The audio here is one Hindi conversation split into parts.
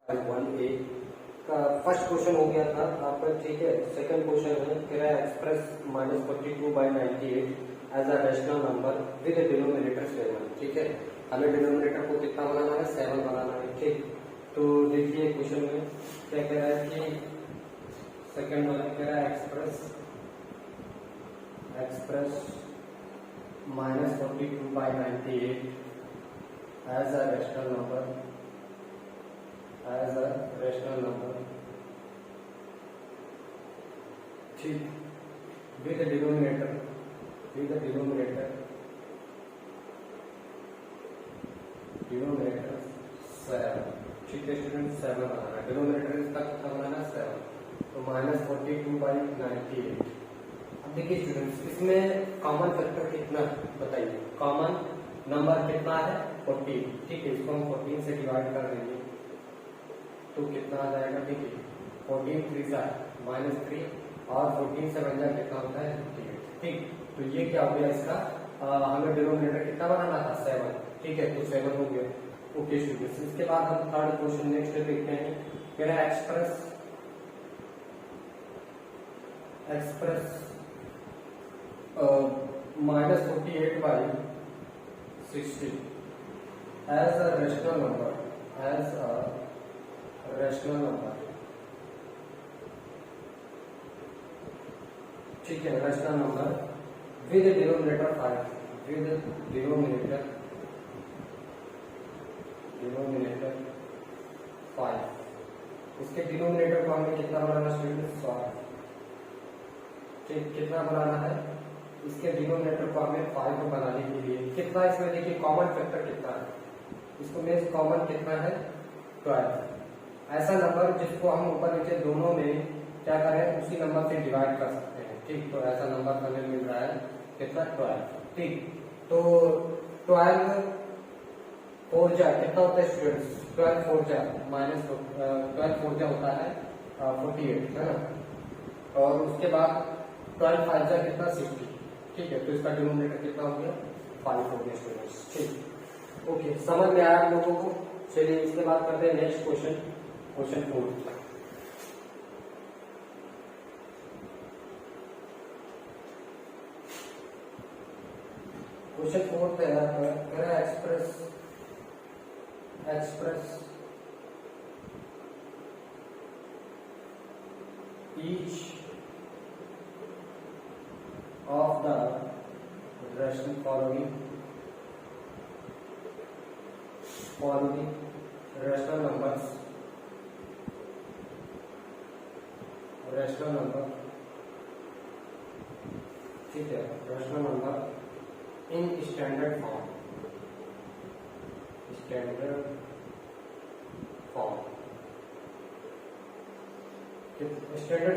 1A का फर्स्ट क्वेश्चन हो गया था आपका, ठीक है। सेकंड क्वेश्चन है कह रहा है express -42/98 as a rational number with denominator 7, ठीक है। हमें डिनोमिनेटर को कितना बनाना है, 7 बनाना है, ठीक। तो देखिए क्वेश्चन में क्या कह रहा है कि सेकंड वाला कह रहा है express -42/98 as a rational number ठीक, विद डिनोमिनेटर 7, ठीक है स्टूडेंट। 7 बनाना है, डिनोमिनेटर इसका कितना बनाना है, 7। तो -42/98। अब देखिए स्टूडेंट्स, इसमें कॉमन फैक्टर कितना बताइए, कॉमन नंबर कितना है, 14, ठीक है। इसको हम 14 से डिवाइड कर देंगे तो कितना आ जाएगा, देखिए 14 3 -3 और 14 से बन जाए कितना होता है, 58, ठीक। तो ये क्या हो गया इसका, हमें डिनोमिनेटर कितना बनाना था, 7, ठीक है। तो 7 हो गया, ओके स्टूडेंट्स। इसके बाद हम थर्ड क्वेश्चन नेक्स्ट देखते हैं। कह रहा है express -48/60 as a rational number ठीक है, रैशनल नंबर विद डिनोमिनेटर 5, इसके डिनोमिनेटर को हमें कितना बनाना स्टूडेंट, 100, ठीक। कितना बनाना है, इसके डिनोमिनेटर को हमें 5 बनाने के लिए कितना, इसमें देखिए कॉमन फैक्टर कितना है, इसको मीन्स कॉमन कितना है, 12। ऐसा नंबर जिसको हम ऊपर नीचे दोनों में क्या करें, उसी नंबर से डिवाइड कर सकते हैं, ठीक। तो ऐसा नंबर हमें मिल रहा है कितना, 12, ठीक। तो 12 4 जा कितना होता है स्टूडेंट्स, 12 4 जा होता है 48, है ना। और उसके बाद 12 5 जा कितना, 60, ठीक है। तो इसका डिनोमिनेटर कितना हो गया, 5 हो गया स्टूडेंट्स, ठीक। ओके, समझ में आया आप लोगों को। चलिए इसके बाद करते हैं नेक्स्ट क्वेश्चन 4। क्वेश्चन 4 तैयार करें। Express each of the following rational number ठीक है, rational number in standard form standard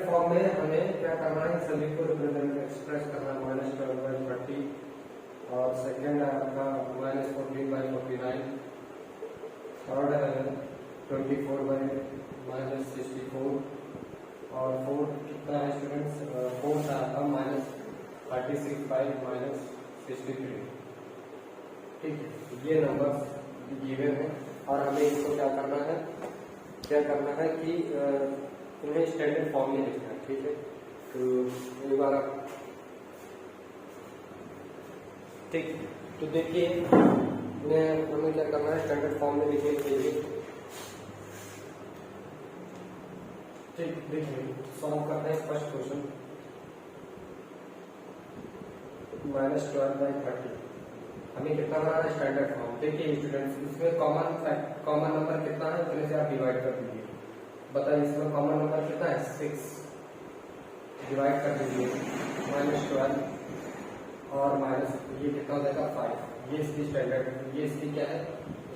form में हमें क्या करना है, सभी को रिप्रेजेंट एक्सप्रेस करना, -12/30 और सेकेंड आपका -14/49, थर्ड है 24/-64 और फोर्थ कितना है स्टूडेंट्स, फोर्थ आपका -36/-63, ठीक है। ये नंबर गिवन है और हमें इसको क्या करना है कि इन्हें स्टैंडर्ड फॉर्म में लिखना है, ठीक है। तो एक बार ठीक, तो देखिए हमें क्या करना है, स्टैंडर्ड फॉर्म में लिखने के लिए, ठीक। देखिए सॉल्व करते हैं फर्स्ट क्वेश्चन, -12/30 हमें कितना बनाना है, स्टैंडर्ड फॉर्म। देखिए स्टूडेंट्स, इसमें कॉमन नंबर कितना है, उतने से आप डिवाइड कर दीजिए। बताइए इसमें कॉमन नंबर कितना है, 6, डिवाइड कर दीजिए -12 और माइनस ये कितना हो जाएगा, 5। ये इसकी स्टैंडर्ड, ये इसकी क्या है,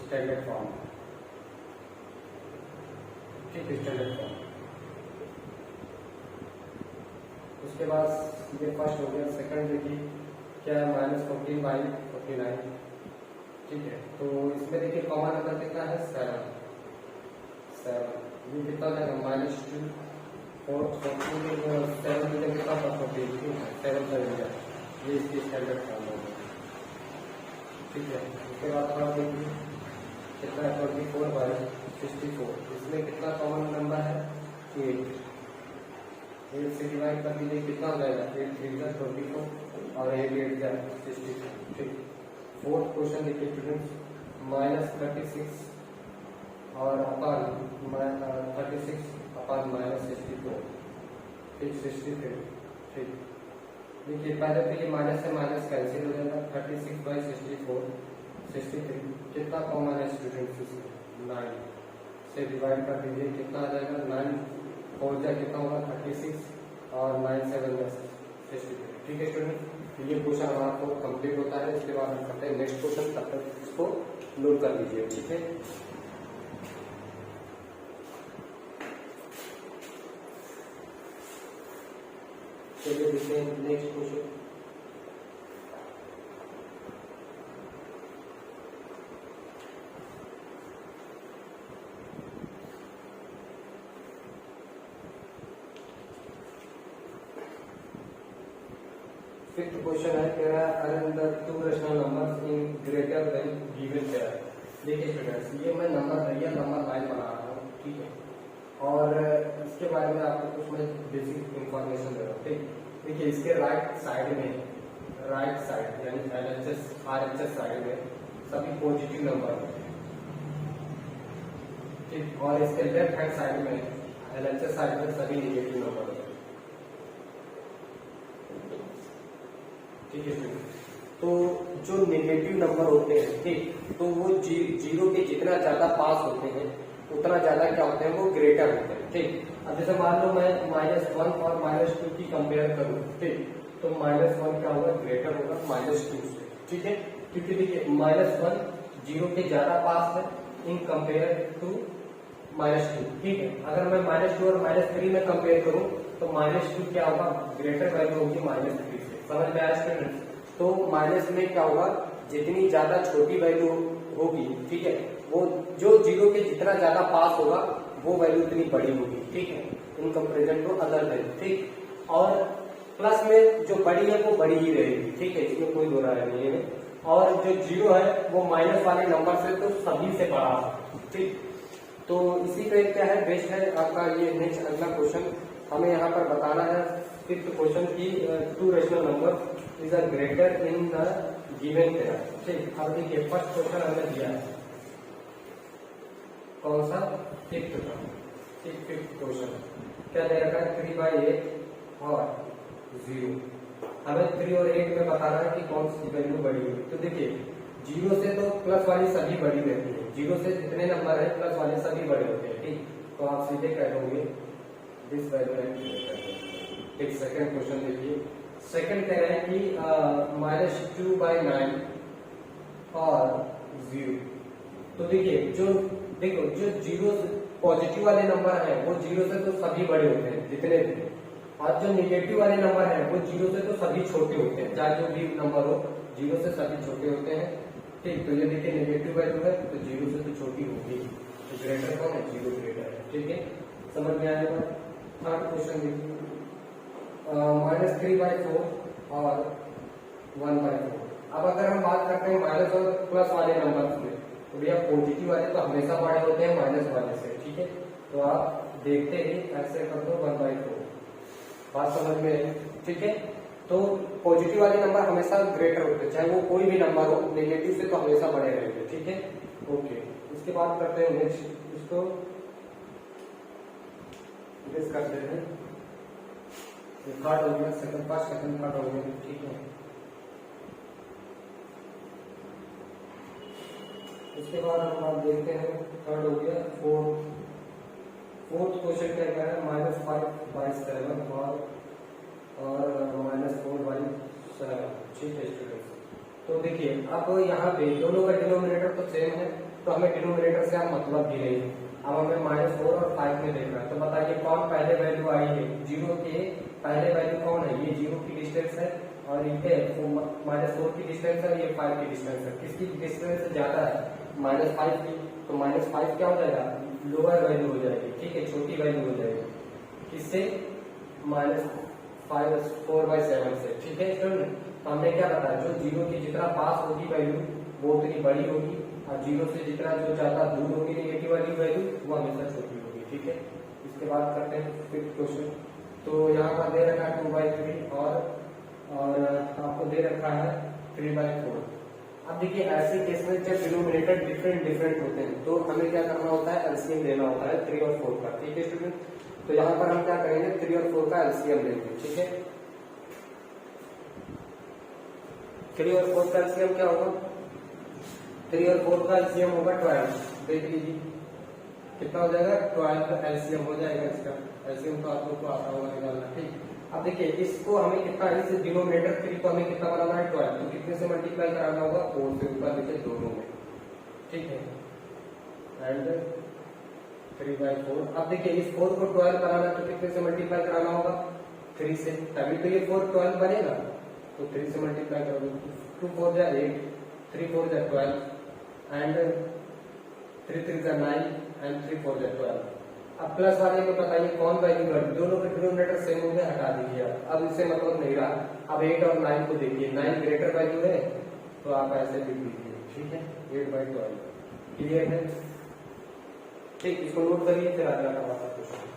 स्टैंडर्ड फॉर्म, ठीक है, स्टैंडर्ड फॉर्म। उसके बाद ये फर्स्ट हो गया। सेकंड देखिए क्या है, -14/49, ठीक है। तो इसमें देखिए कॉमन नंबर कितना है, 7। ये कितना हो जाएगा, -2 4 7 कितना, 7 7 ये इसकी स्टैंडर्ड फॉर्म होगा, ठीक है। उसके बाद आप देखिए कितना है, 24/64 64। इसमें कितना कॉमन नंबर है 8। 8 से डिवाइड कर दीजिए, कितना हो जाएगा 8 3 जा 24 और 8 8 जा 64। ठीक, फोर्थ क्वेश्चन देखिए स्टूडेंट्स, -36 और अपन 36 अपन -64, ठीक 63। ठीक, देखिए पहले तो ये माइनस से माइनस कैंसिल हो जाएगा, 36/64 63। कितना कॉमन है स्टूडेंट्स इसमें 9 से डिवाइड कर दीजिए, कितना आ जाएगा 9 4 जा कितना होगा 36 और 9 7 जा 63। ठीक है स्टूडेंट, तो ये क्वेश्चन हमारा तो कंप्लीट होता है। इसके बाद हम करते हैं नेक्स्ट क्वेश्चन, तब तक इसको नोट कर लीजिए। ठीक है, चलिए देखते हैं नेक्स्ट क्वेश्चन। फिफ्थ क्वेश्चन है कह रहा है arrange the two rational numbers in greater than given pair. देखिए स्टूडेंट्स, ये मैं नंबर रियल नंबर लाइन बना रहा हूँ, ठीक है, और इसके बारे में आपको कुछ मैं बेसिक इंफॉर्मेशन दे रहा हूँ। ठीक, देखिए इसके राइट साइड यानी LHS RHS साइड में सभी पॉजिटिव नंबर है, ठीक, और इसके लेफ्ट हैंड साइड में LHS साइड में सभी नेगेटिव नंबर है। ठीक है, तो जो नेगेटिव नंबर होते हैं, ठीक, तो वो जीरो के जितना ज्यादा पास होते हैं उतना ज्यादा क्या होते हैं, वो ग्रेटर होते हैं। ठीक, अब जैसे मान लो मैं -1 और -2 की कंपेयर करूं, ठीक, तो -1 क्या होगा ग्रेटर होगा -2 से। ठीक है, क्योंकि देखिए -1 जीरो के ज्यादा पास है इन कंपेयर टू -2। ठीक है, अगर मैं -2 और -3 में कंपेयर करूं तो -2 क्या होगा ग्रेटर वैल्यू होगी -3 से। समझ में आया स्टूडेंट्स? तो माइनस में क्या होगा, जितनी ज्यादा छोटी वैल्यू होगी, ठीक है, वो जो जीरो के जितना ज्यादा पास होगा वो वैल्यू उतनी बड़ी होगी। ठीक है, in comparison to other value. ठीक, और प्लस में जो बड़ी है वो बड़ी ही रहेगी। ठीक है, इसमें कोई दो राय नहीं है। और जो जीरो है वो माइनस वाले नंबर से तो सभी से बड़ा है। ठीक, तो इसी पे क्या है बेस्ट है आपका ये नेक्स्ट अगला क्वेश्चन हमें यहाँ पर बताना है। फिफ्थ क्वेश्चन की two rational number is a greater in the given pair. ठीक, अब देखिए फर्स्ट क्वेश्चन हमें दिया है कौन सा, फिफ्थ का। ठीक, फिफ्थ क्वेश्चन क्या दे रखा है 3/8 और 0। हमें 3 और 8 में बताना है कि कौन सी वैल्यू बड़ी होगी। तो देखिए जीरो से तो प्लस वाली सभी बड़ी रहती है, जीरो से जितने नंबर है प्लस वाले सभी बड़े होते हैं। ठीक, तो आप सीधे कह दोगे दिस वैल्यू। एक सेकंड क्वेश्चन देखिए, सेकंड कह रहे हैं कि -2/9 और 0। तो देखिए जो जीरो पॉजिटिव वाले नंबर हैं वो जीरो से तो सभी बड़े होते हैं जितने भी, और जो निगेटिव वाले नंबर हैं वो जीरो से तो सभी छोटे होते हैं, चाहे जो भी नंबर हो जीरो से सभी छोटे होते हैं। ठीक, तो ये देखिए नेगेटिव वैल्यू है तो जीरो से तो छोटी होगी, तो ग्रेटर कौन है, जीरो ग्रेटर है। ठीक है, समझ में आएगा। थर्ड क्वेश्चन देखिए -3/4 और 1/4। अब अगर हम बात करते हैं माइनस और प्लस वाले नंबर में, तो भैया पॉजिटिव वाले तो हमेशा बड़े होते हैं माइनस वाले से। ठीक है, तो आप देखते ही ऐसे कर दो 1/4, बात समझ में आई। ठीक है, तो पॉजिटिव वाले नंबर हमेशा ग्रेटर होते हैं, चाहे वो कोई भी नंबर हो, नेगेटिव से तो हमेशा बड़े रहेंगे। ठीक है, ओके, इसके बाद करते हैं नेक्स्ट, इसको दिस करते हैं। थर्ड हो गया, सेकंड पार्ट सेकंड पार्ट हो गया। ठीक है, इसके बाद हम आप देखते हैं थर्ड हो गया। फोर्थ क्वेश्चन क्या कह रहा है -5/7 और -4/7। ठीक है स्टूडेंट्स, तो देखिए अब यहाँ पे दोनों का डिनोमिनेटर तो सेम है, तो हमें डिनोमिनेटर से आप मतलब भी नहीं। अब हमें -4 और 5 में देखना है, तो बताइए कौन पहले वैल्यू आई है, जीरो के पहले वैल्यू कौन है, ये जीरो की डिस्टेंस है और ये -4 की डिस्टेंस है, ये 5 की डिस्टेंस है। किसकी डिस्टेंस ज्यादा है, -5 की, तो -5 क्या हो जाएगा, लोअर वैल्यू हो जाएगी। ठीक है, छोटी वैल्यू हो जाएगी, किससे, -4/7 से। ठीक है स्टूडेंट, हमने क्या बताया, जो जीरो के जितना पास होगी वैल्यू वो उतनी बड़ी होगी, और 0 से जितना जो ज्यादा दूर होगी नेगेटिव वाली वैल्यू वो हमेशा छोटी होगी। ठीक है, इसके बाद करते हैं फिफ्थ क्वेश्चन। तो यहाँ पर दे रखा है 2/3 और आपको दे रखा है 3/4। अब देखिए ऐसे केस में जब डिनोमिनेटर डिफरेंट होते हैं तो हमें क्या करना होता है, एलसीएम लेना होता है 3 और 4 का। ठीक है स्टूडेंट, तो यहाँ पर हम क्या करेंगे 3 और 4 का एलसीएम लेंगे। ठीक है, 3 और 4 का एलसीएम क्या होगा, 3 और 4 का एलसीएम होगा 12। देख लीजिए कितना हो जाएगा, 12 का एलसीएम हो जाएगा। इसका एलसीएम तो आप लोग को आता होगा निकालना। ठीक, अब देखिए इसको हमें कितना, इस डिनोमिनेटर 3 को हमें कितना बनाना है 12, तो कितने से मल्टीप्लाई कराना होगा, 4 से, ऊपर नीचे दोनों में। ठीक है, एंड 3/4। अब देखिए इस 4 को 12 बनाना तो कितने से मल्टीप्लाई कराना होगा, 3 से, तभी तो ये 4 12 बनेगा। तो 3 से मल्टीप्लाई करोगे, 2 4 जा 8, 3 4 जा 12 एंड 3 3 जा 9 एंड 3 4 जा 12। अब प्लस वाले को बताइए कौन वैल्यू घट, दोनों के डिनोमिनेटर सेम हो गए, हटा दीजिए। अब इससे मतलब नहीं रहा। अब 8 और 9 को देखिए, 9 ग्रेटर वैल्यू है तो आप ऐसे लिख दीजिए। ठीक है, 8/12 क्लियर है। ठीक, इसको नोट करिए, फिर आगे का बात क्वेश्चन।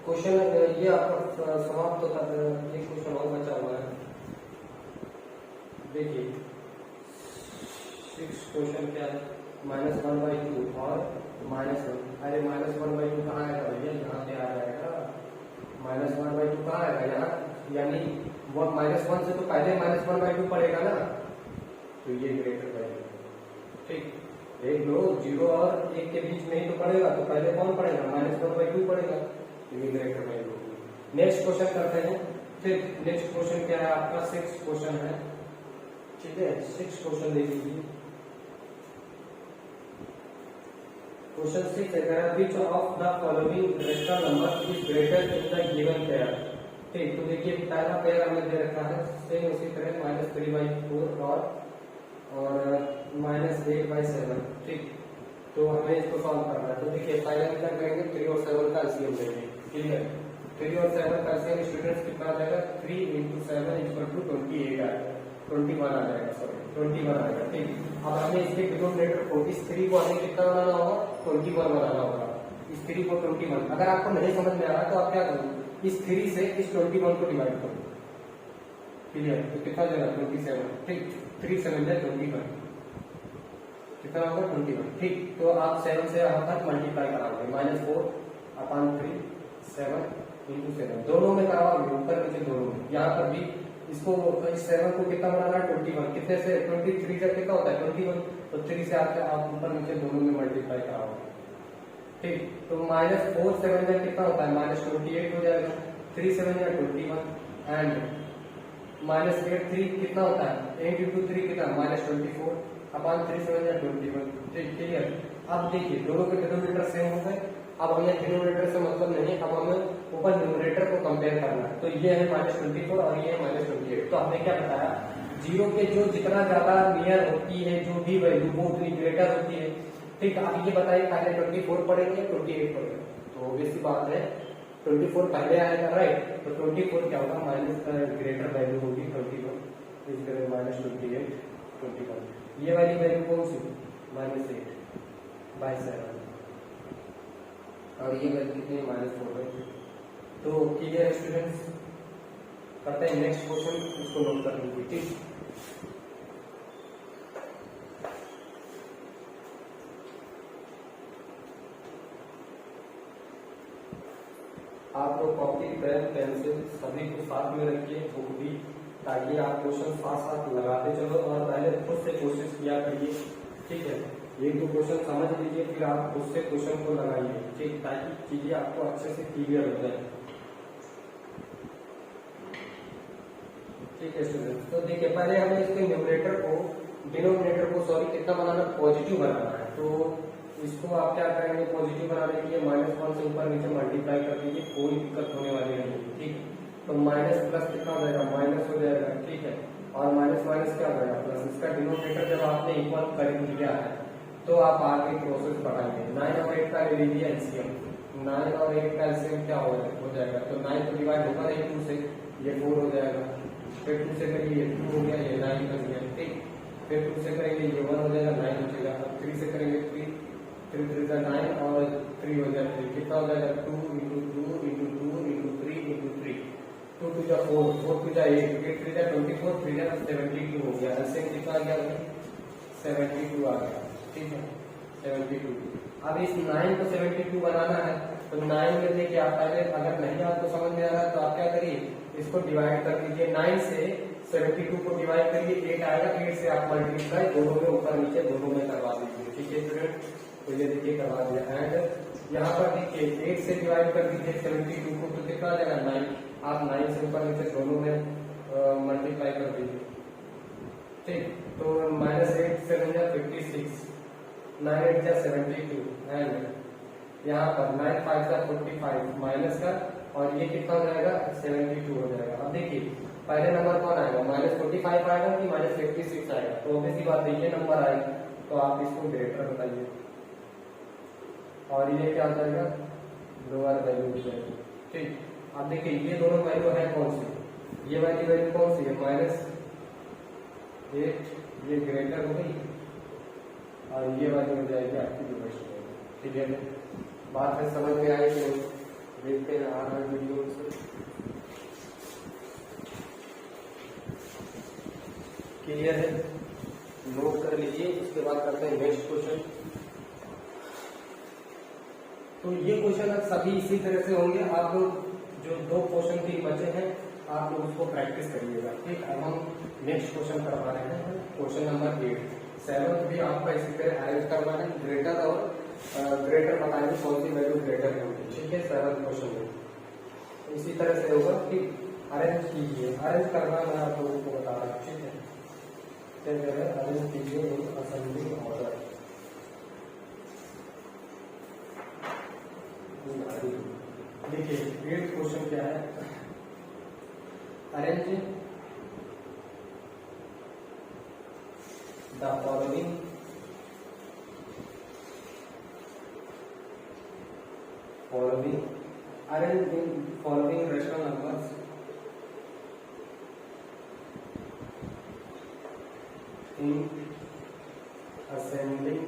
क्वेश्चन ये आपका समाप्त होता है। एक क्वेश्चन और बचा हुआ है, देखिए 6 क्वेश्चन क्या है, -1/2 और -1। अरे -1/2 कहाँ आएगा भैया, यहाँ पे आ जाएगा। -1/2 कहाँ आएगा, यहाँ, यानी वो -1 से तो पहले -1/2 पड़ेगा ना, तो ये ग्रेटर वैल्यू। ठीक, देख लो 0 और 1 के बीच में ही तो पड़ेगा, तो पहले कौन पड़ेगा, -1/2 पड़ेगा, ग्रेटर वैल्यू। नेक्स्ट क्वेश्चन करते हैं। फिर नेक्स्ट क्वेश्चन क्या है आपका, 6 क्वेश्चन है। ठीक है, 6 क्वेश्चन देख लीजिए। क्वेश्चन 6 है, which of the following rational number is greater in the given pair. ठीक, तो देखिए पहला पेयर हमें दे रखा है, सेम उसी तरह -3/4 और -8/7। ठीक, तो हमें इसको सॉल्व करना है। तो देखिए पहले हम क्या करेंगे, 3 और 7 का एलसीएम लेंगे। क्लियर, 3 और 7 का एलसीएम स्टूडेंट्स कितना आ जाएगा, 3 × 7 = 28 आएगा, 21 आ जाएगा, सॉरी 21 आएगा। ठीक, अब हमें इसके डिनोमिनेटर को, इस 3 को हमें कितना बनाना होगा, 21 बनाना होगा। इस 3 को 21, अगर आपको नहीं समझ में आ रहा तो आप क्या करो, इस 3 से इस 21 को डिवाइड करो। क्लियर, तो कितना देगा 27। ठीक, 3 7 जा 21, कितना होगा 21। ठीक, तो आप 7 से यहाँ तक मल्टीप्लाई कराओगे, -4/3 7 × 7 दोनों में कराओगे, ऊपर नीचे दोनों में। यहाँ पर भी इसको, इस 7 को कितना बनाना है 21, कितने से 23 से कितना होता है 21, तो 3 से आप ऊपर नीचे दोनों में मल्टीप्लाई कराओगे। ठीक, तो -4 7 में कितना होता है, -28 हो जाएगा, 3 7 या 21 एंड -8 3 कितना होता है, 8 × 3 कितना, -24 अपन 3 7 या 21। ठीक, क्लियर। अब देखिए दोनों के डिनोमिनेटर सेम हो गए। अब हमें डिनोमिनेटर से मतलब नहीं, अब हमें ऊपर न्यूमरेटर को कंपेयर करना है। तो ये है -24 और ये है -28। तो हमने क्या बताया, 0 के जो जितना ज्यादा नियर होती है जो भी वैल्यू वो उतनी ग्रेटर होती है। ठीक, अब ये बताइए पहले 24 पढ़ेंगे या 28 पढ़ेंगे, तो ऑब्वियस सी बात है 24 पहले आएगा, राइट। तो 24 क्या होगा, माइनस ग्रेटर वैल्यू होगी 21, -28 21। ये वाली वैल्यू कौन सी, -8/7 और ये वैल्यू कितनी, -4/2। तो क्लियर है स्टूडेंट्स, करते हैं नेक्स्ट क्वेश्चन, इसको नोट कर लीजिए। ठीक, आप लोग कॉपी पेन पेंसिल सभी को साथ में रखिए, बुक भी, ताकि आप क्वेश्चन साथ साथ लगाते चलो और पहले खुद से कोशिश किया करिए। ठीक है, एक दो क्वेश्चन समझ लीजिए, फिर आप खुद से क्वेश्चन को लगाइए। ठीक, ताकि चीजें आपको अच्छे से क्लियर हो जाए। ठीक है स्टूडेंट्स, तो देखिए पहले हमें इसके न्यूमरेटर को, डिनोमिनेटर को सॉरी कितना बनाना, पॉजिटिव बनाना है। तो इसको आप क्या करेंगे, पॉजिटिव बनाने के लिए -1 से ऊपर नीचे मल्टीप्लाई कर दीजिए, कोई दिक्कत होने वाली नहीं। ठीक, तो माइनस प्लस कितना हो जाएगा, माइनस हो जाएगा। ठीक है, और माइनस माइनस क्या हो जाएगा, प्लस। इसका डिनोमिनेटर जब आपने इक्वल कर दिया है तो आप आगे प्रोसेस बढ़ाएंगे। 9 और 8 का ले लीजिए एलसीएम, 9 और 8 का एलसीएम क्या हो जाएगा, तो 9 को डिवाइड होगा नहीं 2 से, ये 4 हो जाएगा, फिर 2 से करेंगे ये 2 हो गया, ये 9 बच गया, ठीक। फिर 2 से करेंगे ये 1 हो जाएगा, 9 बचेगा। अब 3 से करेंगे 3 3 का 9 और 3 हो जाएगा 3, कितना हो जाएगा 2 into 2 into 2 into 3 into 3, 2 two जा 4, 4 टू जा 8, 8 3 जा 24, 3 जा 72 हो गया। एलसीएम कितना आ गया, 72 आ गया, ठीक है 72। अब इस 9 को 72 बनाना है, तो 9 में देखिए आप पहले अगर नहीं आपको समझ में आ रहा तो आप क्या करिए, इसको डिवाइड कर दीजिए, 9 से 72 को डिवाइड करिए, 8 आएगा, 8 से आप मल्टीप्लाई दोनों में ऊपर नीचे दोनों में करवा दीजिए, ठीक है स्टूडेंट। तो ये देखिए करवा दिया। एंड यहाँ पर देखिए 8 से डिवाइड कर दीजिए 72 को, तो कितना आ जाएगा 9, आप 9 से ऊपर नीचे दोनों में मल्टीप्लाई कर दीजिए, ठीक। तो -8 7 जा 56, 9 8 जा 72, एंड यहाँ पर 9 5 जा 45 माइनस का, और ये कितना हो जाएगा 72 हो जाएगा। अब देखिए पहले नंबर कौन आएगा, -45 आएगा कि -56 आएगा, तो ऑब्वियसली बात देखिए नंबर आएगा, तो आप इसको ग्रेटर बताइए, और ये क्या हो जाएगा लोअर वैल्यू हो जाएगी, ठीक। अब देखिए ये दोनों वैल्यू है कौन सी, ये वाली वैल्यू कौन सी है -8, ये ग्रेटर हो गई, और ये वाली हो जाएगी आपकी डिवाइड, ठीक है। बात है समझ में आई, तो देखते हैं आ रहा है वीडियो से, क्लियर है, नोट कर लीजिए। उसके बाद करते हैं नेक्स्ट क्वेश्चन। तो ये क्वेश्चन अब सभी इसी तरह से होंगे, आप लोग जो 2 क्वेश्चन की बचे हैं आप लोग उसको प्रैक्टिस करिएगा, ठीक। अब हम नेक्स्ट क्वेश्चन करवा रहे हैं, क्वेश्चन नंबर 8। 7th भी आपका इसी तरह अरेंज करवा है, ग्रेटर और ग्रेटर बताएंगे कौन सी वैल्यू ग्रेटर है, ठीक है। 7th क्वेश्चन में इसी तरह से होगा कि अरेंज कीजिए, अरेंज करना मैं आप लोगों को बता रहा हूँ, ठीक है। अरेंज कीजिए इन असेंडिंग ऑर्डर। देखिए 8th क्वेश्चन क्या है, arrange the following arrange in following rational numbers in ascending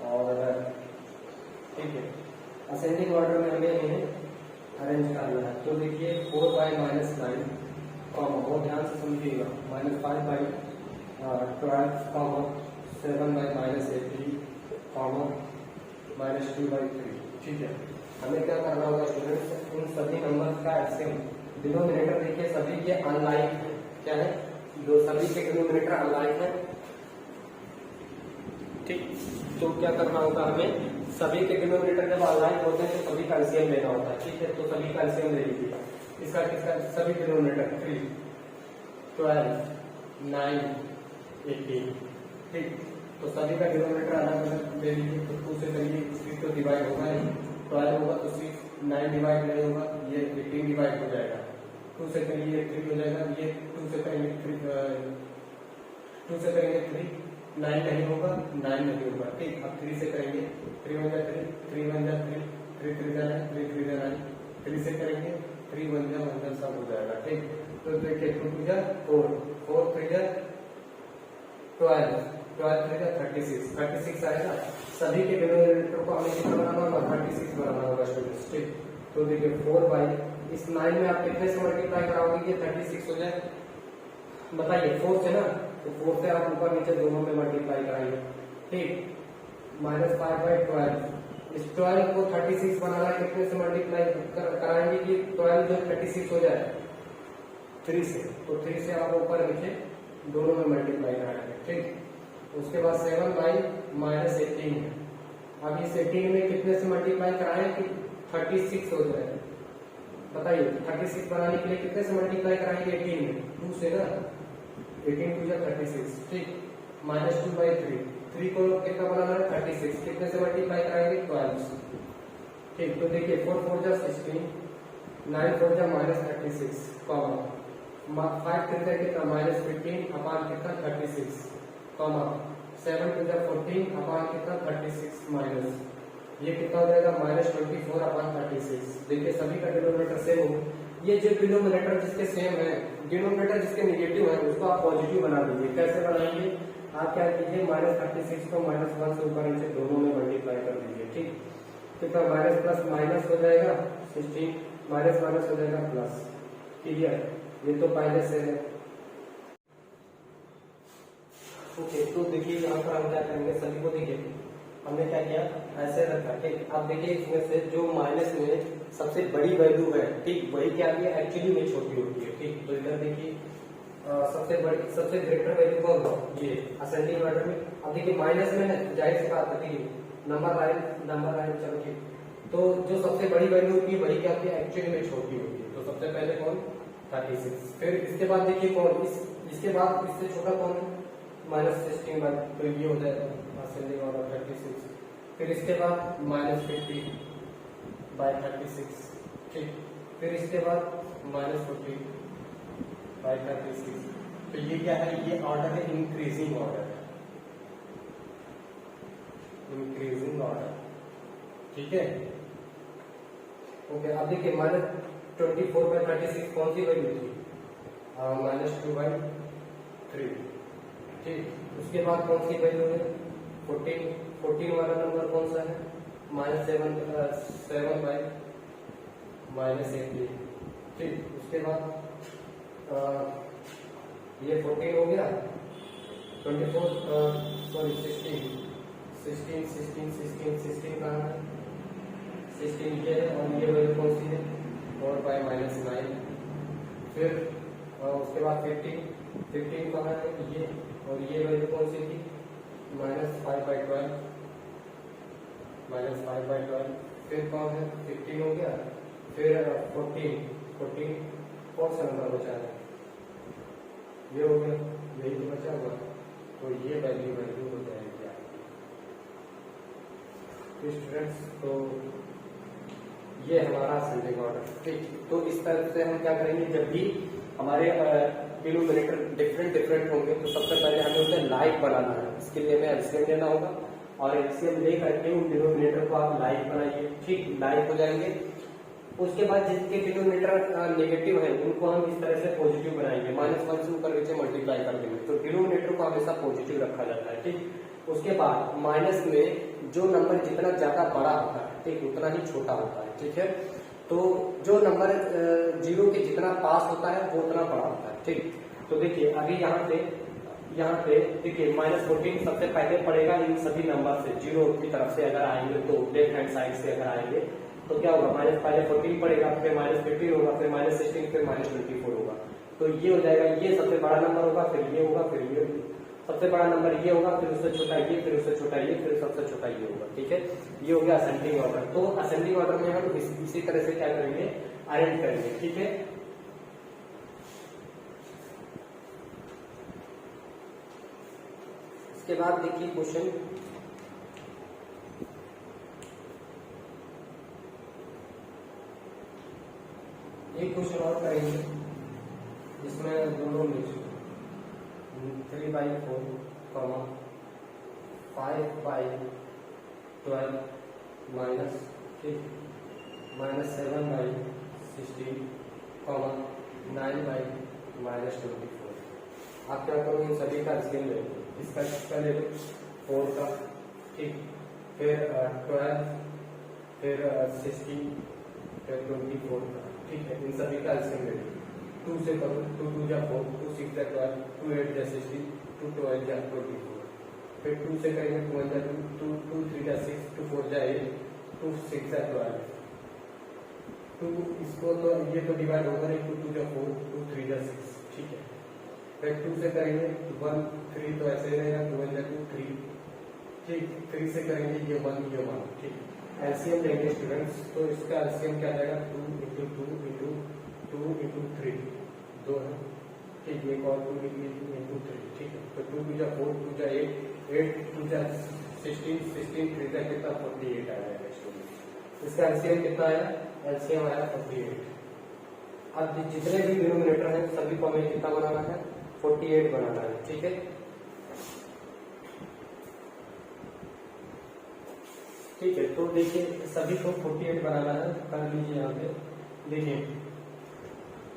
order, ठीक है। असेंडिंग ऑर्डर में हमें इन्हें अरेंज करना है, तो देखिए 4/-9, बहुत ध्यान से समझिएगा, -5/12, 7/-18, -2/3, ठीक है। हमें क्या करना होगा स्टूडेंट्स, उन सभी नंबर्स का एलसीएम, डिनोमिनेटर देखिए सभी के अनलाइक है, क्या है, जो सभी के डिनोमिनेटर अनलाइक है, ठीक। तो क्या करना होगा, हमें सभी के डिनोमिनेटर जब अनलाइक होते हैं तो सभी का एलसीएम लेना होता है, ठीक है। तो सभी का एलसीएम ले लीजिएगा, इसका किसका, सभी डिनोमिनेटर 3, 12, 9, 18, ठीक। तो सभी का डिनोमिनेटर अलग अलग ले लीजिए, तो 2 से करिए, 6 तो डिवाइड होगा नहीं, 12 होगा तो 6, 9 डिवाइड नहीं होगा, ये 18 डिवाइड हो जाएगा, 2 से करिए 3 हो जाएगा, ये 2 से करेंगे 3, 9 नहीं होगा, 9 नहीं होगा, ठीक। अब 3 से करेंगे, 3 1 जा 3, 3 1 जा 3, 3 3 जा 9, 3 3 जा 9, 3 से करेंगे 3 1 जा 1 जा सब हो जाएगा, ठीक। तो देखिए 2 2 जा 4, 4 3 जा 12, 12 3 जा 36, 36 आएगा। सभी के डिनोमिनेटर को हमें कितना बनाना होगा, 36 बनाना होगा स्टूडेंट्स, ठीक। तो देखिए 4 इस 9 में आप कितने से मल्टीप्लाई कराओगे कि 36 हो जाए, बताइए 4 से ना, तो 4 से आप ऊपर नीचे दोनों में मल्टीप्लाई कराइए, ठीक। -5/12, इस 12 को 36 बनाना कितने से मल्टीप्लाई कराएंगे कि 12 जो 36 हो जाए, 3 से, तो 3 से आप ऊपर नीचे दोनों में मल्टीप्लाई कराएंगे, ठीक। उसके बाद 7/-18 है, अब इस 18 में कितने से मल्टीप्लाई कराएं कि 36 हो जाए, बताइए 36 बनाने के लिए कितने से मल्टीप्लाई कराएंगे, 18 में 2 से ना, 18 2 जा 36, ठीक। -2/3, 3 को कितना बनाना है 36, कितने से मल्टीप्लाई कराएंगे 12 से, ठीक। तो देखिए 4 4 जा 16, 9 4 जा -36, 5 3 जा कितना -15 अपॉन कितना 36, 7 2 जा 14 अपॉन कितना 36 माइनस, ये कितना हो जाएगा -24/36। देखिए सभी का डिनोमिनेटर सेम हो। ये जो डिनोमिनेटर जिसके सेम है, डिनोमिनेटर जिसके नेगेटिव है, उसको आप पॉजिटिव बना दीजिए। कैसे बनाएंगे, आप क्या कीजिए, -36 को -1 से ऊपर नीचे दोनों में मल्टीप्लाई कर दीजिए। ठीक, कितना माइनस प्लस माइनस हो जाएगा 16, माइनस माइनस हो जाएगा प्लस। क्लियर, ये तो पहले से है। ओके, तो देखिए यहाँ पर हम क्या करेंगे, सभी को देखिए हमने क्या किया, ऐसे रखा। ठीक, अब देखिए इसमें से जो माइनस में सबसे बड़ी वैल्यू है, ठीक, वही क्या है एक्चुअली में छोटी होती है। ठीक, तो इधर देखिए सबसे ग्रेटर वैल्यू कौन हो, ये असेंडिंग ऑर्डर में। अब देखिए माइनस में है, जाहिर सी बात है, ठीक, नंबर आए, चलो ठीक। तो जो सबसे बड़ी वैल्यू होती है वही क्या होती है एक्चुअली में छोटी होती है। तो सबसे पहले कौन, 36। फिर इसके बाद देखिए कौन, इसके बाद इससे छोटा कौन है, -16, तो ये हो जाएगा असेंडिंग ऑर्डर 36। फिर इसके बाद -50/36। ठीक, फिर इसके बाद -40/36। तो ये क्या है, ये ऑर्डर है इंक्रीजिंग ऑर्डर है, इंक्रीजिंग ऑर्डर। ठीक है, ओके। अब देखिए -24/36 कौन सी वैल्यू थी, -2/3। ठीक, उसके बाद कौन सी वैल्यू है, 14 वाला नंबर कौन सा है, -7/-18। ठीक, उसके बाद ये 14 हो गया, 16 कहाँ है, 16 ये है, और ये वैल्यू कौन सी है, 4/-9। फिर उसके बाद 15 कहाँ है, ये, और ये वैल्यू कौन सी थी, -5/12। फिर कौन है, 15 हो गया। फिर 14 कौन सा नंबर बचा है, ये हो गया, यही तो बचा हुआ। तो ये वैल्यू हो जाएगी आपकी स्टूडेंट्स। तो ये हमारा असेंडिंग ऑर्डर। ठीक, तो इस तरह से हम क्या करेंगे, जब भी हमारे डिनोमिनेटर डिफरेंट होंगे तो सबसे पहले हमें उसे लाइक बनाना है। इसके लिए हमें एलसीएम लेना होगा, और एलसीएम ले करके उन डिनोमिनेटर को आप लाइक बनाइए। ठीक, लाइक हो जाएंगे। उसके बाद जिसके डिनोमिनेटर नेगेटिव है उनको हम इस तरह से पॉजिटिव बनाएंगे, -1 से ऊपर नीचे मल्टीप्लाई कर देंगे। तो डिनोमिनेटर को हमेशा पॉजिटिव रखा जाता है। ठीक, उसके बाद माइनस में जो नंबर जितना ज्यादा बड़ा होता है, ठीक, उतना ही छोटा होता है। ठीक है, तो जो नंबर 0 के जितना पास होता है वो उतना बड़ा होता है। ठीक, तो देखिए अभी यहाँ पे देखिए -14 सबसे पहले पड़ेगा इन सभी नंबर से, 0 की तरफ से अगर आएंगे तो लेफ्ट हैंड साइड से अगर आएंगे तो क्या होगा, पहले 14 पड़ेगा, फिर -15 होगा, फिर -16, फिर -24 होगा। तो ये हो जाएगा, ये सबसे बड़ा नंबर होगा, फिर ये होगा, फिर ये सबसे बड़ा नंबर ये होगा, फिर उससे छोटा ये, फिर उससे छोटा ये, फिर सबसे छोटा ये होगा। ठीक है, ये हो गया असेंडिंग ऑर्डर। तो असेंडिंग ऑर्डर में हम इसी तरह से क्या करेंगे, अरेंज करेंगे। ठीक है, इसके बाद देखिए क्वेश्चन, एक क्वेश्चन और करेंगे जिसमें दोनों में 3/4, 5/12 माइनस, ठीक, -7/16, 9/-24। आप क्या करोगे, इन सभी का एलसीएम ले लो। इसका ले लो 4 का, ठीक, फिर 12, फिर 16, फिर 24 का। ठीक है, इन सभी का एलसीएम ले लो। 2 से करो, 2 2 जा 4, 2 6 जा 12, 2 8 जा 16, 2 12 जा 24। फिर 2 से करेंगे, 2 1 जा 2, 2 3 जा 6, 2 4 जा 8, 2 6 जा 12। 2 इसको तो ये तो डिवाइड होगा नहीं, 2 2 जा 4, 2 3 जा 6। ठीक है, फिर 2 से करेंगे 1 3, तो ऐसे रहेगा, 2 1 जा 2 3। ठीक, 3 से करेंगे ये 1 ये 1। ठीक, एलसीएम लेंगे स्टूडेंट्स, तो इसका एलसीएम क्या जाएगा, 2 × 2 × 2 × 3, 2 है। ठीक, एक और 2 × 3। ठीक है, तो 2 2 जा 4, 2 जा 8, 8 2 जा 16, 16 3 जा कितना 48 आ जाएगा स्टूडेंट। इसका एलसीएम कितना आया, एलसीएम आया 48। अब जितने भी डिनोमिनेटर हैं सभी को हमें कितना बनाना है, 48 बनाना है। ठीक है, ठीक है, तो देखिए सभी को 48 बनाना है, कर लीजिए यहाँ पे। देखिए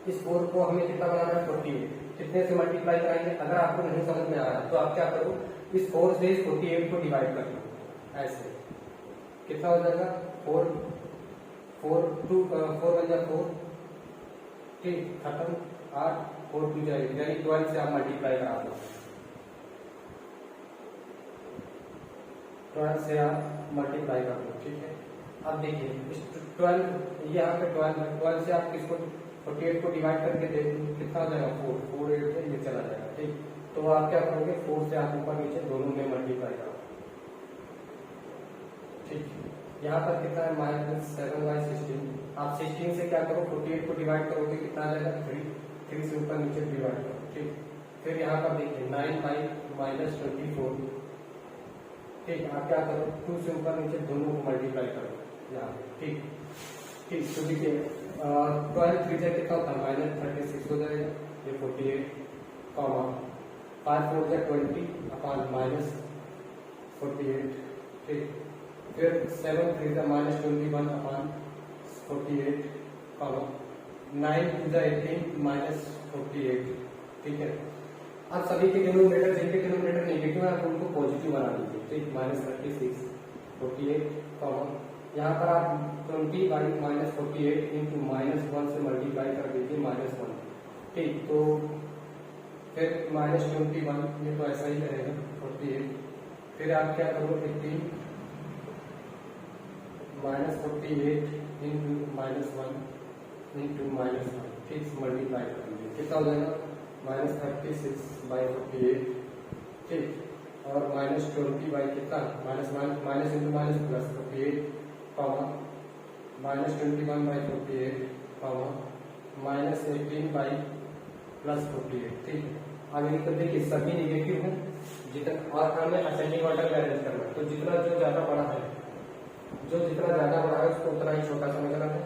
इस 4 को हमें कितना बनाना है 48, कितने से मल्टीप्लाई कराएंगे? अगर आपको नहीं समझ में आ रहा है तो आप क्या करो, इस 4 से इस 48 को डिवाइड कर लो, ऐसे कितना हो जाएगा 4 4 2 4 बन जाए 4, ठीक, खत्म, 8 4 2 जाएगी, यानी 12 से आप मल्टीप्लाई करा दो, 12 से आप मल्टीप्लाई कर दो, ठीक है। अब देखिए इस 12 यहाँ पे 12 से आप किसको 48 को डिवाइड करके देख कितना हो जाएगा 4 4 8 से ये चला जाएगा, ठीक। तो आप क्या करोगे 4 से आप ऊपर नीचे दोनों में मल्टीप्लाई करो, ठीक। यहाँ पर कितना है -7/16, आप 16 से क्या करो 48 को डिवाइड करोगे कितना आ जाएगा 3 से ऊपर नीचे डिवाइड करो, ठीक। फिर यहाँ पर देखिए 9/-24, ठीक। आप क्या करो 2 से ऊपर नीचे दोनों को मल्टीप्लाई करो यहाँ, ठीक ठीक। तो देखिए 12 3 से कितना होता है -36 हो जाएगा, ये 48 कॉमा 5 4 से 20 अपॉन -48, ठीक। फिर 7 3 से -21 अपॉन 48 कॉमा 9 2 से 18 -48, ठीक है। अब सभी के डिनोमिनेटर जिनके डिनोमिनेटर नेगेटिव है आप उनको पॉजिटिव बना दीजिए, ठीक। -36 48 कॉमा यहाँ पर आप 20/-48 इंटू -1 से मल्टीप्लाई कर दीजिए -1, ठीक। तो फिर -21 ये तो ऐसा ही रहेगा 48, फिर आप क्या करोगे 18 -48 इंटू -1 इंटू -1, ठीक, मल्टीप्लाई कर दीजिए, कितना हो जाएगा -36/48, ठीक। और -20 बाई कितना minus into minus plus 48 comma -21/48 comma -18/+48, ठीक है। अब इनको देखिए सभी नेगेटिव है जितना, और हमें असेंडिंग ऑर्डर में अरेंज करना है, तो जितना जो ज्यादा बड़ा है, जो जितना ज्यादा बड़ा है उसको उतना ही छोटा समझना है।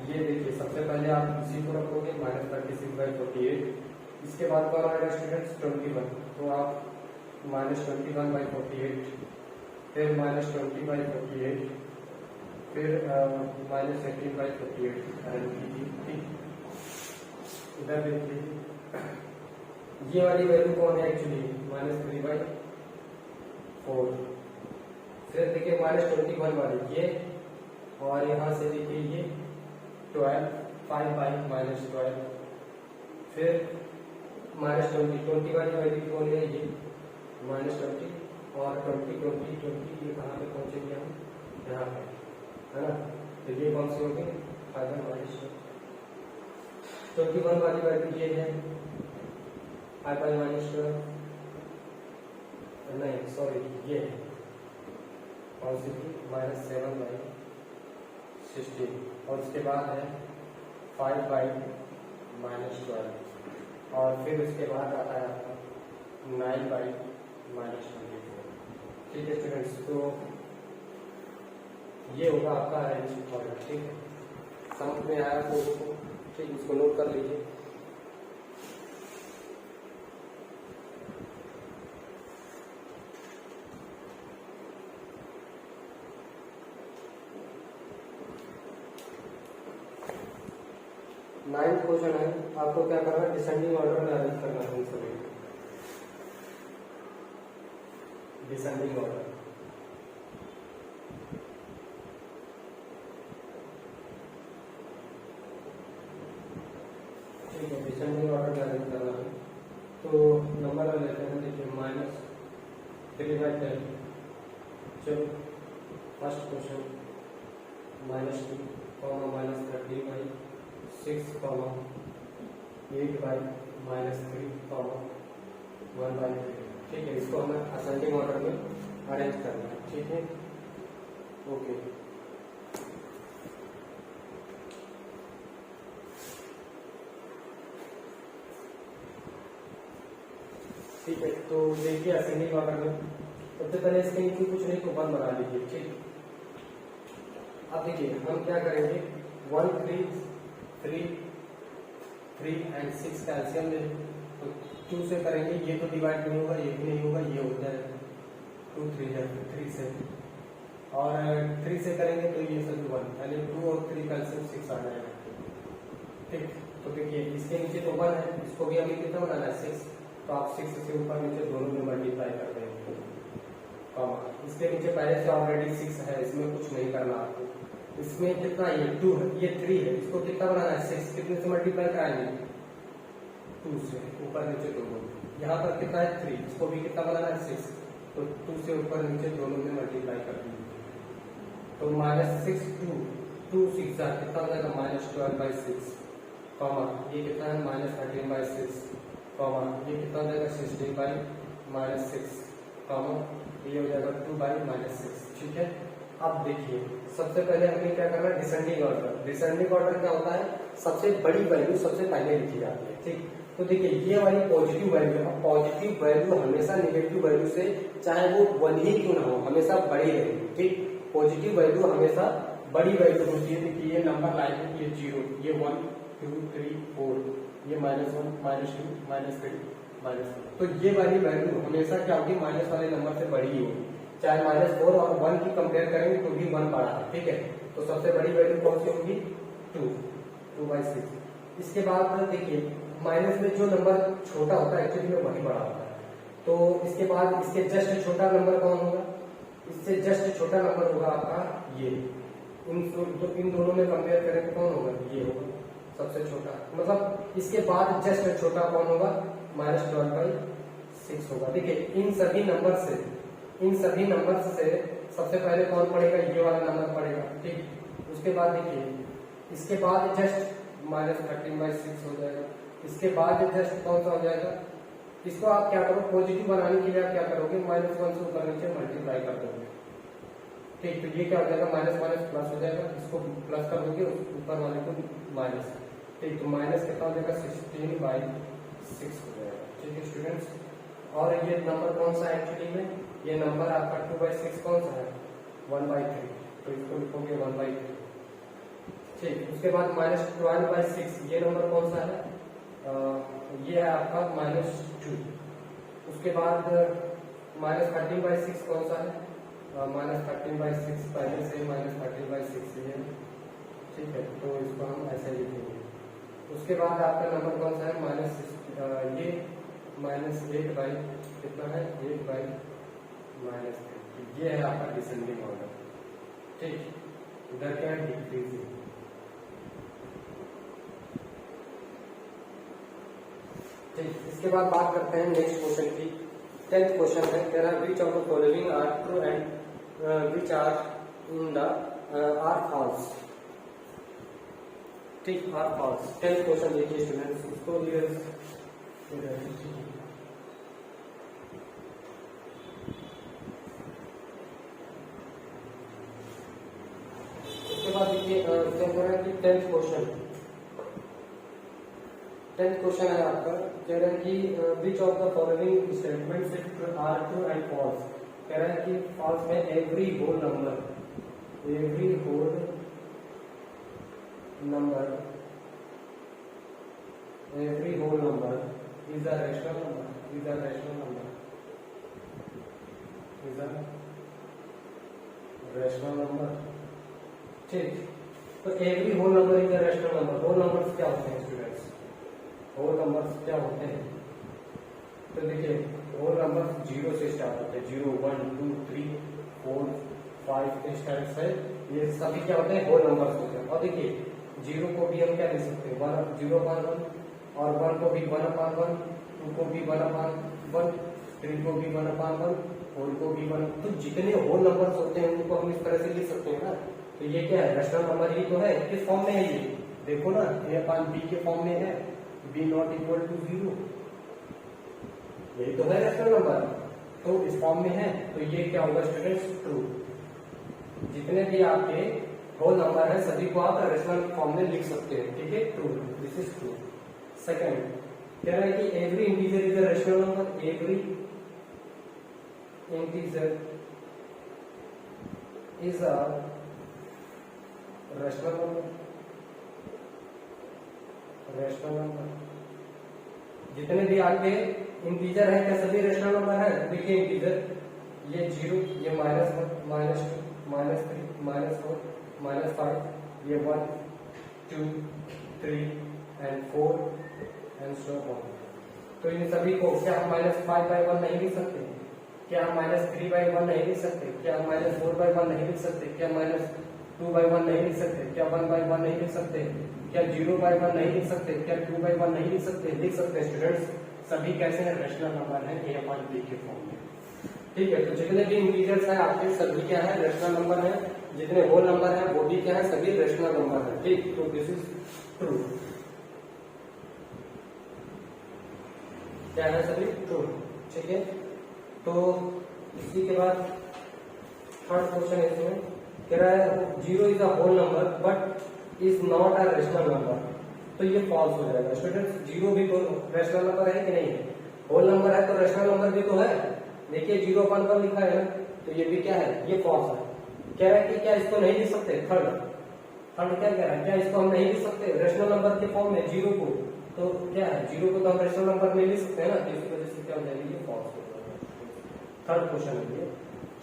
ये देखिए सबसे पहले आप इसी को रखोगे -36/48, इसके बाद कौन आएगा स्टूडेंट्स 21, तो आप -21/48, फिर -20/48, फिर -18/48 अरेंज कीजिए, ठीक। इधर देखिए ये वाली वैल्यू कौन है एक्चुअली -3/4, फिर देखिए -21 वाली ये, और यहाँ से देखिए ये 12 5/-12, फिर -20 वाली वैल्यू कौन है ये -20, और 20 ये कहाँ पे पहुंचेंगे हम यहाँ पे, है ना। तो ये कौन सी होगी 5/-12, 21 वाली वैल्यू ये है 5/-12, नहीं सॉरी ये है कौन सी थी -7/16, और उसके बाद है 5/-12, और फिर उसके बाद आता है आपका 9/-24, ठीक है स्टूडेंट्स। तो ये होगा आपका अरेंज ऑर्डर, ठीक है। समझ में आया तो ठीक, इसको नोट कर लीजिए। नाइन्थ क्वेश्चन है, आपको क्या करना है डिसेंडिंग ऑर्डर में अरेंज करना है सभी, डिसेंडिंग ऑर्डर, ठीक है। डिसेंडिंग ऑर्डर में अरेंज करना है, तो नंबर लेते हैं, देखिए -3/10, चलो फर्स्ट क्वेश्चन -2, -13/6, 8/-3, 1/3, ठीक है। इसको हमें असेंडिंग ऑर्डर में अरेंज करना है, ठीक है, ओके। ठीक है, तो देखिए असेंडिंग ऑर्डर में सबसे पहले इसके नीचे कुछ नहीं तो 1 बना लीजिए, ठीक। अब देखिए हम क्या करेंगे 1 3 एंड 6 का एलसीएम ले, तो 2 से करेंगे, ये तो डिवाइड नहीं होगा, ये भी नहीं होगा, ये हो जाएगा 2 3 3 से, और 3 से करेंगे तो ये सभी 1, यानी 2 और 3 का एलसीएम 6 आ जाएगा। ठीक, तो देखिए इसके नीचे तो 1 है, इसको भी हमें कितना बनाना है 6, तो आप 6 से ऊपर नीचे दोनों में मल्टीप्लाई कर देंगे, कॉमा। इसके नीचे पहले से ऑलरेडी 6 है, इसमें कुछ नहीं करना आपको। इसमें कितना ये 2 है, ये 3 है, इसको कितना बनाना है 6, कितने से मल्टीप्लाई कराएंगे 2 से, ऊपर नीचे दोनों। यहाँ पर कितना है 3, इसको भी कितना बनाना है 6, तो 2 से ऊपर नीचे दोनों में मल्टीप्लाई कर देंगे, तो -6 2 6 कितना हो जाएगा -12/6, कॉमा ये कितना है -13/6, कॉमा ये कितना हो जाएगा 16/-6, कॉमा ये हो जाएगा 2/-6। ठीक है, अब देखिए सबसे पहले हमें क्या करना है डिसेंडिंग ऑर्डर। डिसेंडिंग ऑर्डर क्या होता है, सबसे बड़ी वैल्यू सबसे पहले लिखी जाती है। ठीक, तो देखिए ये वाली पॉजिटिव वैल्यू है, पॉजिटिव वैल्यू हमेशा नेगेटिव वैल्यू से चाहे वो 1 ही क्यों ना हो हमेशा बड़ी रहेगी। ठीक, पॉजिटिव वैल्यू हमेशा बड़ी वैल्यू होती है। देखिए ये नंबर लाइन है, ये 0, ये 1 2 3 4, ये -1 -2 -3 -4, तो ये वाली वैल्यू हमेशा क्या होगी माइनस वाले नंबर से बड़ी ही होगी। चाहे -4 और 1 की कंपेयर करेंगे तो भी 1 बड़ा है। ठीक है, तो सबसे बड़ी वैल्यू कौन सी होगी 2/6। इसके बाद देखिए माइनस में जो नंबर छोटा होता है एक्चुअली में वही बड़ा होता है, तो इसके बाद इसके जस्ट छोटा नंबर कौन होगा, इससे जस्ट छोटा नंबर होगा आपका ये, इन दोनों में कंपेयर करें तो कौन होगा, ये होगा सबसे छोटा, मतलब इसके बाद जस्ट छोटा कौन होगा -12/6 होगा। देखिए इन सभी नंबर से सबसे पहले कौन पड़ेगा, ये वाला नंबर पड़ेगा। ठीक, उसके बाद देखिए इसके बाद जस्ट -13/6 हो जाएगा, इसके बाद जस्ट कौन सा हो जाएगा, इसको आप क्या करो पॉजिटिव बनाने के लिए आप क्या करोगे -1 से ऊपर नीचे मल्टीप्लाई कर दोगे। ठीक, तो ये क्या हो जाएगा माइनस माइनस प्लस हो जाएगा, इसको प्लस कर दोगे ऊपर वाले को माइनस। ठीक, तो माइनस कितना हो जाएगा 16/6 हो जाएगा। ठीक है स्टूडेंट्स, और ये नंबर कौन सा है एक्चुअली में, ये नंबर आपका 2/6 कौन सा है 1/3, तो इसको लिखोगे 1/3। ठीक, उसके बाद -12/6 ये नंबर कौन सा है, ये है आपका -2। उसके बाद -13/6 कौन सा है, -13/6 पहले से -13/6 है। ठीक है, तो इसको हम ऐसे लिखेंगे। उसके बाद आपका नंबर कौन सा है ये -8 कितना है 8/-3, ये है आपका डिसेंडिंग ऑर्डर। ठीक, इधर क्या है डिक्रीजिंग। ठीक, इसके बाद बात करते हैं नेक्स्ट क्वेश्चन की। 10th क्वेश्चन है, कह रहा है which of the following are true and which are in the are false. ठीक, आर फॉल्स। 10th क्वेश्चन देखिए स्टूडेंट्स, इसको उसके बाद देखिए क्या कह रहा है कि 10th क्वेश्चन है आपका, कह रहा है कि which of the following statements are true and false. कह रहा है कि फॉल्स में every whole number is a rational number. ठीक, तो every whole number is a rational number. Whole numbers क्या होते हैं स्टूडेंट्स, होल नंबर्स क्या होते हैं, तो देखिए होल नंबर्स 0 से स्टार्ट होते हैं, 0 1 2 3 4 5 इस टाइप से ये सभी क्या होते हैं होल नंबर्स होते हैं। और देखिए 0 को भी हम क्या लिख सकते हैं 0/1 और 1 को भी 1/1, 2 को भी 1/1, 3 को भी 1/1, 4 को भी 1। तो जितने होल नंबर्स होते हैं उनको हम इस तरह से लिख सकते हैं ना। तो ये क्या है रैशनल नंबर ही तो है। किस फॉर्म में है ये देखो ना, a/b के फॉर्म में है, b ≠ = 0, यही तो है रैशनल नंबर। तो इस फॉर्म में है, तो ये क्या होगा स्टूडेंट्स ट्रू। जितने भी आपके होल नंबर है सभी को आप रैशनल फॉर्म में लिख सकते हैं। ठीक है, true, this is true. Second कह रहा है कि every integer is a rational number. Every integer is a rational number. जितने भी आपके इंटीजर है क्या सभी रैशनल नंबर है। देखिए इंटीजर ये 0, ये -1 -2 -3 -4 -5, ये 1 2 3 एंड 4 एंड सो ऑन। तो इन सभी को क्या हम -5/1 नहीं लिख सकते? क्या हम -3/1 नहीं लिख सकते? क्या हम -4/1 नहीं लिख सकते? क्या -2/1 नहीं लिख सकते? क्या 1/1 नहीं लिख सकते? क्या 0/1 नहीं लिख सकते? क्या 2/1 नहीं लिख सकते? लिख सकते स्टूडेंट्स। सभी कैसे हैं? रेशनल नंबर है a/b के फॉर्म में। ठीक है, तो जितने भी इंटीजर्स हैं आपके सभी क्या है? रेशनल नंबर है। जितने होल नंबर है वो भी क्या है? सभी रेशनल नंबर है। ठीक, तो दिस इज ट्रू। क्या है सभी? ट्रू। ठीक है, तो इसी के बाद थर्ड क्वेश्चन इसमें कह रहा है 0 is a whole number but is not a rational number. तो ये फॉल्स हो जाएगा स्टूडेंट्स। 0 भी तो रेशनल नंबर है कि नहीं है? होल नंबर है तो रेशनल नंबर भी तो है। देखिए 0/1 लिखा है ना, तो ये भी क्या है? ये फॉल्स है। कह रहा है कि क्या इसको नहीं लिख सकते? थर्ड क्या कह रहा है? क्या इसको हम नहीं लिख सकते रेशनल नंबर के फॉर्म में 0 को? तो क्या है? 0 को तो हम रेशनल नंबर में लिख सकते हैं ना, तो इसी वजह से क्या हो जाएगी? ये फॉल्स हो जाएगा। थर्ड क्वेश्चन है ये।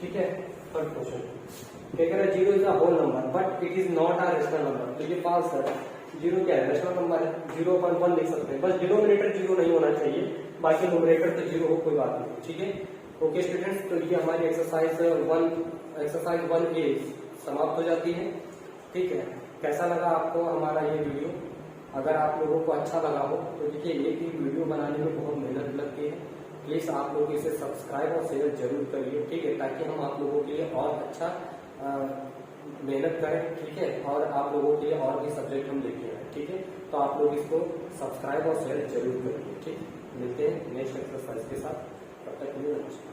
ठीक है, थर्ड क्वेश्चन क्या कह रहा है? 0 is a whole number but it is not a rational number. तो ये फॉल्स है। 0 क्या है? रेशनल नंबर है। 0/1 लिख सकते हैं, बस डिनोमिनेटर 0 नहीं होना चाहिए, बाकी न्यूमरेटर तो 0 हो, कोई बात नहीं। ठीक है, ओके स्टूडेंट्स, तो ये हमारी एक्सरसाइज 1A समाप्त हो जाती है। ठीक है, कैसा लगा आपको हमारा ये वीडियो? अगर आप लोगों को अच्छा लगा हो तो देखिए एक ही वीडियो बनाने में बहुत मेहनत लगती है। प्लीज आप लोग इसे सब्सक्राइब और शेयर जरूर करिए। ठीक है, ताकि हम आप लोगों के लिए और अच्छा मेहनत करें। ठीक है, और आप लोगों के लिए और भी सब्जेक्ट हम लेके आए। ठीक है, तो आप लोग इसको सब्सक्राइब और शेयर जरूर करिए। ठीक, मिलते हैं नेक्स्ट एक्सरसाइज के साथ, तब तक के लिए नमस्कार।